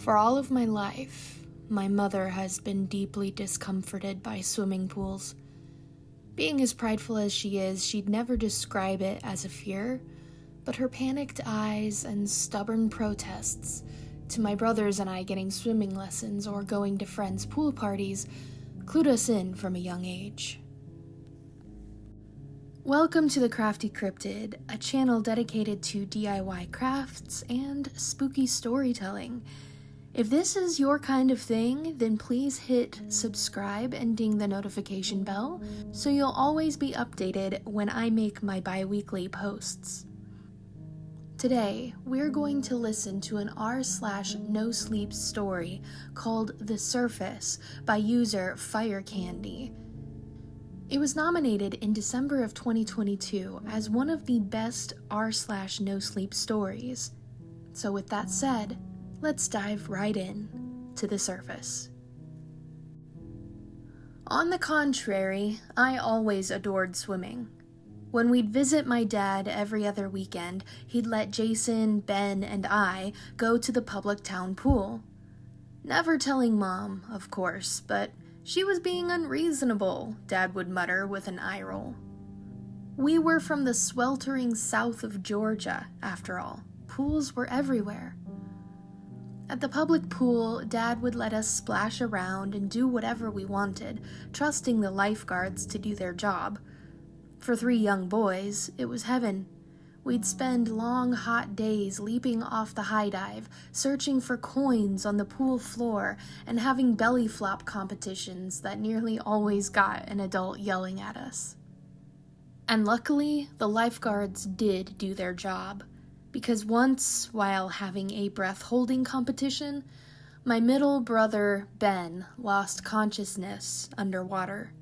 For all of my life, my mother has been deeply discomforted by swimming pools. Being as prideful as she is, she'd never describe it as a fear, but her panicked eyes and stubborn protests to my brothers and I getting swimming lessons or going to friends' pool parties clued us in from a young age. Welcome to the Crafty Cryptid, a channel dedicated to DIY crafts and spooky storytelling. If this is your kind of thing, then please hit subscribe and ding the notification bell so you'll always be updated when I make my bi-weekly posts. Today, we're going to listen to an r/NOSLEEP story called The Surface by user firecandyy. It was nominated in December of 2022 as one of the best r/NOSLEEP stories. So with that said, let's dive right in to The Surface. On the contrary, I always adored swimming. When we'd visit my dad every other weekend, he'd let Jason, Ben, and I go to the public town pool. Never telling Mom, of course, but she was being unreasonable, Dad would mutter with an eye roll. We were from the sweltering south of Georgia, after all. Pools were everywhere. At the public pool, Dad would let us splash around and do whatever we wanted, trusting the lifeguards to do their job. For 3 young boys, it was heaven. We'd spend long, hot days leaping off the high dive, searching for coins on the pool floor, and having belly flop competitions that nearly always got an adult yelling at us. And luckily, the lifeguards did do their job, because once, while having a breath-holding competition, my middle brother, Ben, lost consciousness underwater.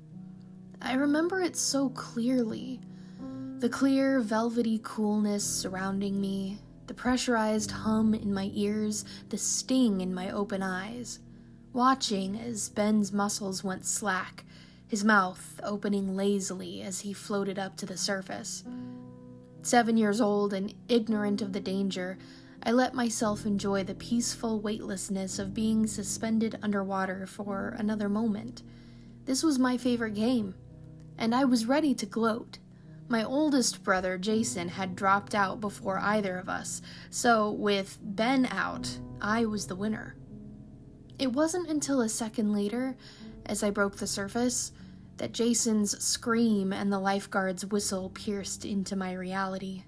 I remember it so clearly. The clear, velvety coolness surrounding me, the pressurized hum in my ears, the sting in my open eyes. Watching as Ben's muscles went slack, his mouth opening lazily as he floated up to the surface. 7 years old and ignorant of the danger, I let myself enjoy the peaceful weightlessness of being suspended underwater for another moment. This was my favorite game, and I was ready to gloat. My oldest brother, Jason, had dropped out before either of us, so with Ben out, I was the winner. It wasn't until a second later, as I broke the surface, that Jason's scream and the lifeguard's whistle pierced into my reality.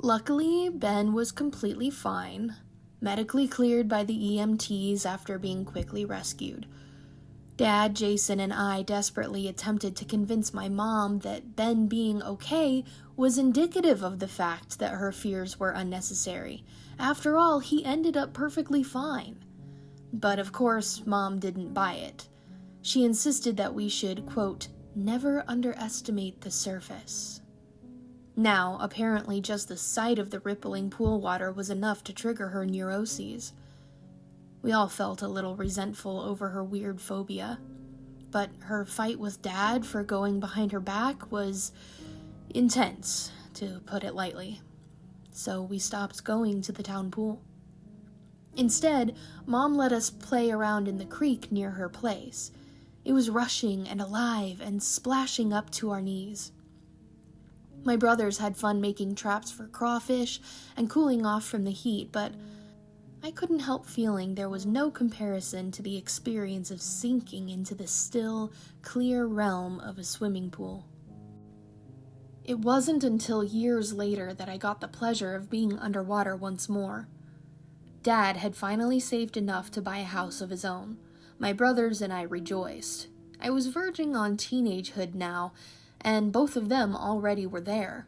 Luckily, Ben was completely fine, medically cleared by the EMTs after being quickly rescued. Dad, Jason, and I desperately attempted to convince my mom that Ben being okay was indicative of the fact that her fears were unnecessary. After all, he ended up perfectly fine. But of course, Mom didn't buy it. She insisted that we should, quote, never underestimate the surface. Now, apparently just the sight of the rippling pool water was enough to trigger her neuroses. We all felt a little resentful over her weird phobia, but her fight with Dad for going behind her back was intense, to put it lightly. So we stopped going to the town pool. Instead, Mom let us play around in the creek near her place. It was rushing and alive and splashing up to our knees. My brothers had fun making traps for crawfish and cooling off from the heat, but I couldn't help feeling there was no comparison to the experience of sinking into the still, clear realm of a swimming pool. It wasn't until years later that I got the pleasure of being underwater once more. Dad had finally saved enough to buy a house of his own. My brothers and I rejoiced. I was verging on teenagehood now, and both of them already were there.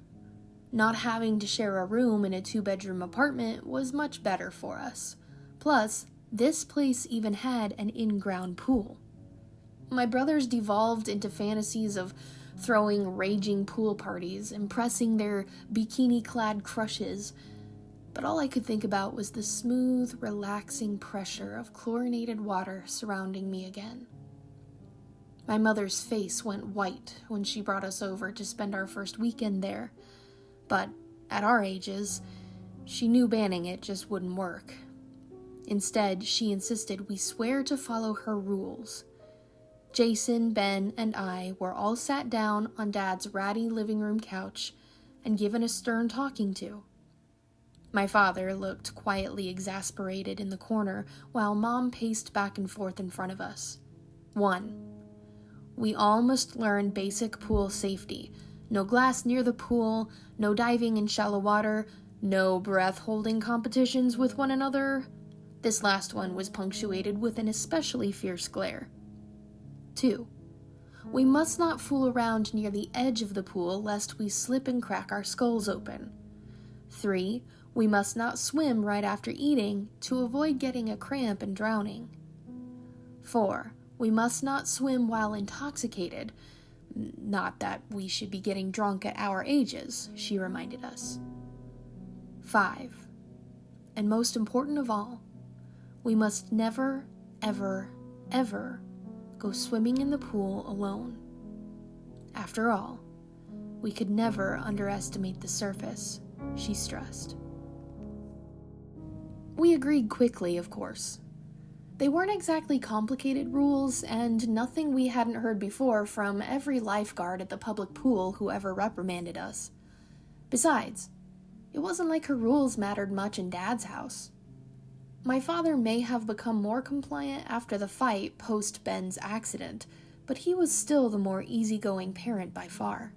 Not having to share a room in a 2-bedroom apartment was much better for us. Plus, this place even had an in-ground pool. My brothers devolved into fantasies of throwing raging pool parties, impressing their bikini-clad crushes, but all I could think about was the smooth, relaxing pressure of chlorinated water surrounding me again. My mother's face went white when she brought us over to spend our first weekend there, but at our ages, she knew banning it just wouldn't work. Instead, she insisted we swear to follow her rules. Jason, Ben, and I were all sat down on Dad's ratty living room couch and given a stern talking to. My father looked quietly exasperated in the corner while Mom paced back and forth in front of us. 1. We all must learn basic pool safety. No glass near the pool, no diving in shallow water, no breath-holding competitions with one another. This last one was punctuated with an especially fierce glare. 2. We must not fool around near the edge of the pool lest we slip and crack our skulls open. 3. We must not swim right after eating to avoid getting a cramp and drowning. 4. We must not swim while intoxicated. Not that we should be getting drunk at our ages, she reminded us. 5. And most important of all, we must never, ever, ever go swimming in the pool alone. After all, we could never underestimate the surface, she stressed. We agreed quickly, of course. They weren't exactly complicated rules, and nothing we hadn't heard before from every lifeguard at the public pool who ever reprimanded us. Besides, it wasn't like her rules mattered much in Dad's house. My father may have become more compliant after the fight post-Ben's accident, but he was still the more easygoing parent by far.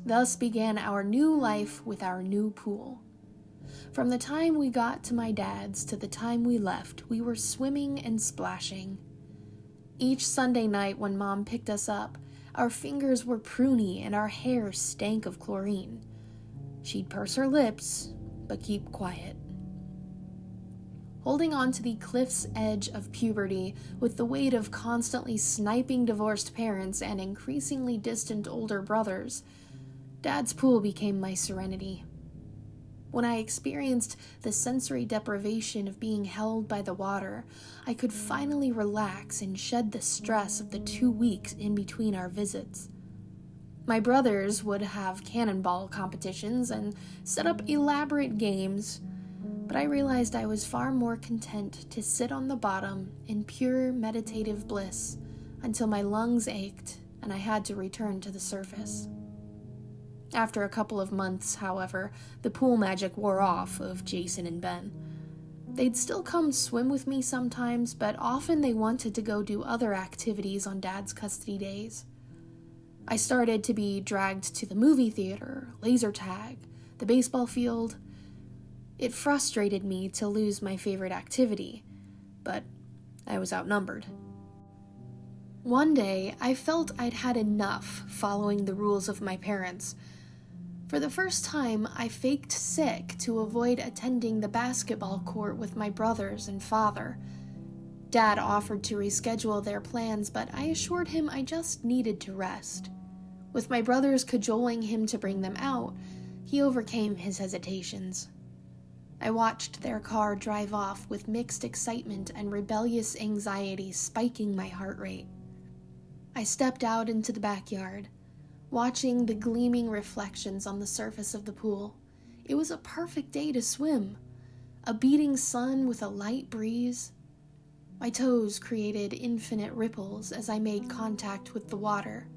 Thus began our new life with our new pool. From the time we got to my dad's to the time we left, we were swimming and splashing. Each Sunday night when Mom picked us up, our fingers were pruny and our hair stank of chlorine. She'd purse her lips, but keep quiet. Holding on to the cliff's edge of puberty with the weight of constantly sniping divorced parents and increasingly distant older brothers, Dad's pool became my serenity. When I experienced the sensory deprivation of being held by the water, I could finally relax and shed the stress of the 2 weeks in between our visits. My brothers would have cannonball competitions and set up elaborate games, but I realized I was far more content to sit on the bottom in pure meditative bliss until my lungs ached and I had to return to the surface. After a couple of months, however, the pool magic wore off of Jason and Ben. They'd still come swim with me sometimes, but often they wanted to go do other activities on Dad's custody days. I started to be dragged to the movie theater, laser tag, the baseball field. It frustrated me to lose my favorite activity, but I was outnumbered. One day, I felt I'd had enough following the rules of my parents. For the first time, I faked sick to avoid attending the basketball court with my brothers and father. Dad offered to reschedule their plans, but I assured him I just needed to rest. With my brothers cajoling him to bring them out, he overcame his hesitations. I watched their car drive off with mixed excitement and rebellious anxiety spiking my heart rate. I stepped out into the backyard, watching the gleaming reflections on the surface of the pool. It was a perfect day to swim. A beating sun with a light breeze. My toes created infinite ripples as I made contact with the water.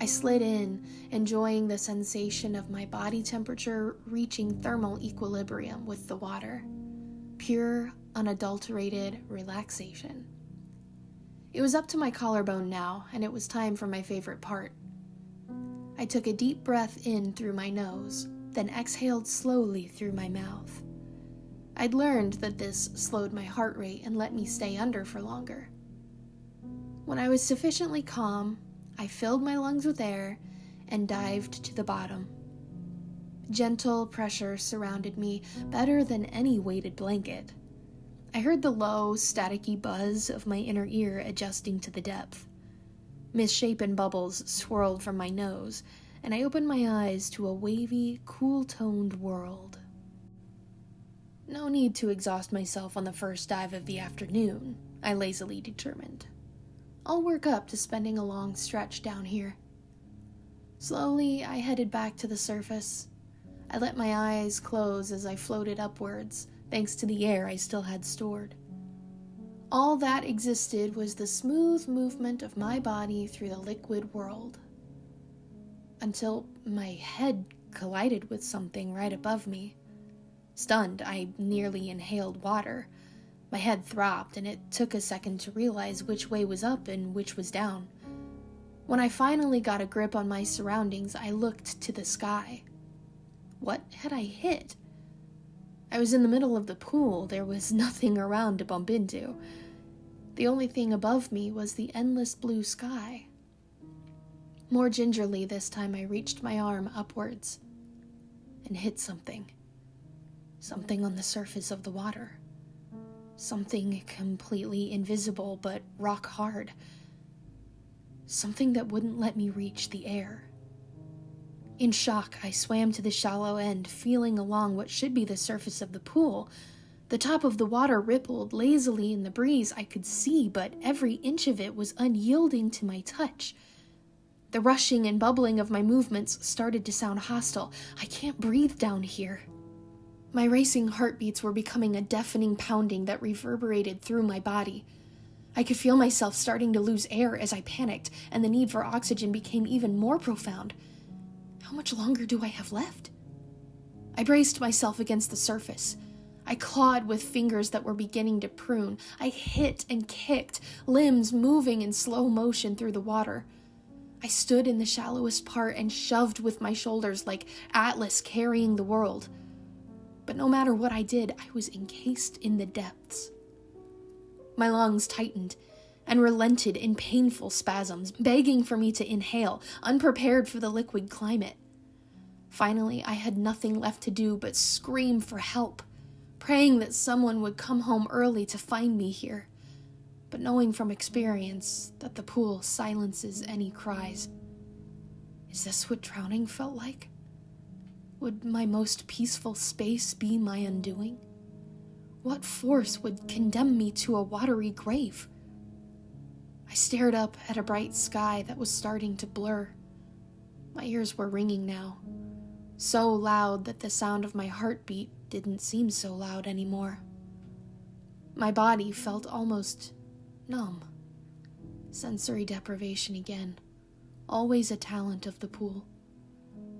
I slid in, enjoying the sensation of my body temperature reaching thermal equilibrium with the water. Pure, unadulterated relaxation. It was up to my collarbone now, and it was time for my favorite part. I took a deep breath in through my nose, then exhaled slowly through my mouth. I'd learned that this slowed my heart rate and let me stay under for longer. When I was sufficiently calm, I filled my lungs with air and dived to the bottom. Gentle pressure surrounded me better than any weighted blanket. I heard the low, staticky buzz of my inner ear adjusting to the depth. Misshapen bubbles swirled from my nose, and I opened my eyes to a wavy, cool-toned world. No need to exhaust myself on the first dive of the afternoon, I lazily determined. I'll work up to spending a long stretch down here. Slowly, I headed back to the surface. I let my eyes close as I floated upwards, thanks to the air I still had stored. All that existed was the smooth movement of my body through the liquid world. Until my head collided with something right above me. Stunned, I nearly inhaled water. My head throbbed, and it took a second to realize which way was up and which was down. When I finally got a grip on my surroundings, I looked to the sky. What had I hit? I was in the middle of the pool. There was nothing around to bump into. The only thing above me was the endless blue sky. More gingerly this time, I reached my arm upwards and hit something. Something on the surface of the water. Something completely invisible but rock hard. Something that wouldn't let me reach the air. In shock, I swam to the shallow end, feeling along what should be the surface of the pool. The top of the water rippled lazily in the breeze I could see, but every inch of it was unyielding to my touch. The rushing and bubbling of my movements started to sound hostile. I can't breathe down here. My racing heartbeats were becoming a deafening pounding that reverberated through my body. I could feel myself starting to lose air as I panicked, and the need for oxygen became even more profound. How much longer do I have left? I braced myself against the surface. I clawed with fingers that were beginning to prune. I hit and kicked, limbs moving in slow motion through the water. I stood in the shallowest part and shoved with my shoulders like Atlas carrying the world. But no matter what I did, I was encased in the depths. My lungs tightened and relented in painful spasms, begging for me to inhale, unprepared for the liquid climate. Finally, I had nothing left to do but scream for help, praying that someone would come home early to find me here, but knowing from experience that the pool silences any cries. Is this what drowning felt like? Would my most peaceful space be my undoing? What force would condemn me to a watery grave? I stared up at a bright sky that was starting to blur. My ears were ringing now, so loud that the sound of my heartbeat didn't seem so loud anymore. My body felt almost numb. Sensory deprivation again, always a talent of the pool.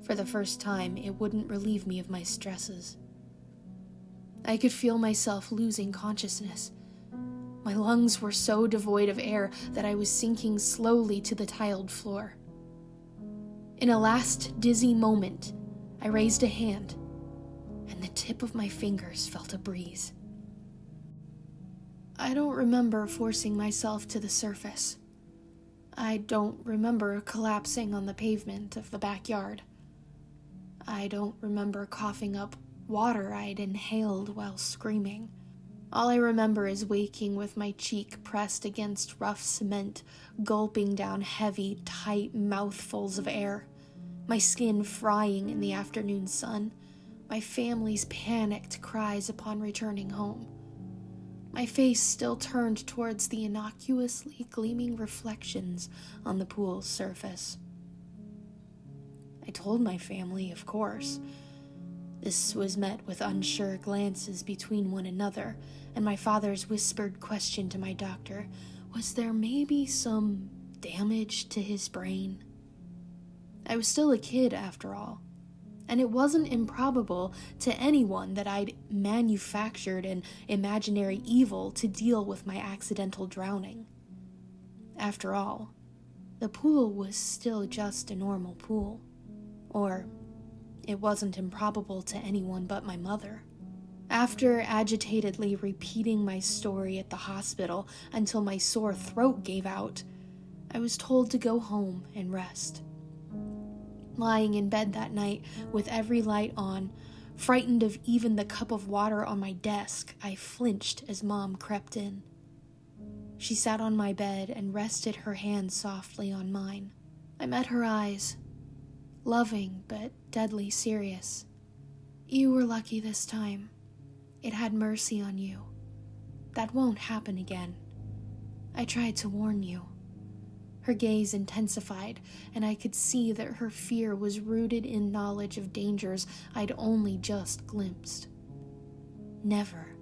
For the first time, it wouldn't relieve me of my stresses. I could feel myself losing consciousness. My lungs were so devoid of air that I was sinking slowly to the tiled floor. In a last dizzy moment, I raised a hand, and the tip of my fingers felt a breeze. I don't remember forcing myself to the surface. I don't remember collapsing on the pavement of the backyard. I don't remember coughing up water I'd inhaled while screaming. All I remember is waking with my cheek pressed against rough cement, gulping down heavy, tight mouthfuls of air, my skin frying in the afternoon sun, my family's panicked cries upon returning home. My face still turned towards the innocuously gleaming reflections on the pool's surface. I told my family, of course. This was met with unsure glances between one another, and my father's whispered question to my doctor, was there maybe some damage to his brain? I was still a kid, after all, and it wasn't improbable to anyone that I'd manufactured an imaginary evil to deal with my accidental drowning. After all, the pool was still just a normal pool. Or, it wasn't improbable to anyone but my mother. After agitatedly repeating my story at the hospital until my sore throat gave out, I was told to go home and rest. Lying in bed that night with every light on, frightened of even the cup of water on my desk, I flinched as Mom crept in. She sat on my bed and rested her hand softly on mine. I met her eyes, loving but deadly serious. You were lucky this time. It had mercy on you. That won't happen again. I tried to warn you. Her gaze intensified, and I could see that her fear was rooted in knowledge of dangers I'd only just glimpsed. never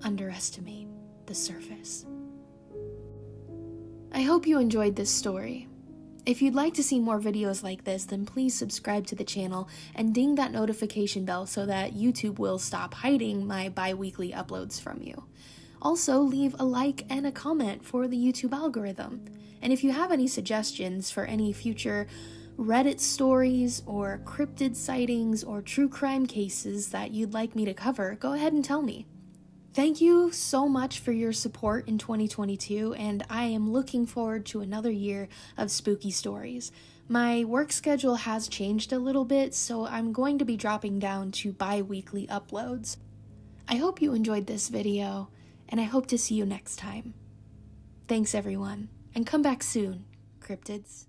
underestimate the surface. I hope you enjoyed this story. If you'd like to see more videos like this, then please subscribe to the channel and ding that notification bell so that YouTube will stop hiding my bi-weekly uploads from you. Also, leave a like and a comment for the YouTube algorithm. And if you have any suggestions for any future Reddit stories or cryptid sightings or true crime cases that you'd like me to cover, go ahead and tell me. Thank you so much for your support in 2022, and I am looking forward to another year of spooky stories. My work schedule has changed a little bit, so I'm going to be dropping down to bi-weekly uploads. I hope you enjoyed this video, and I hope to see you next time. Thanks everyone, and come back soon, cryptids.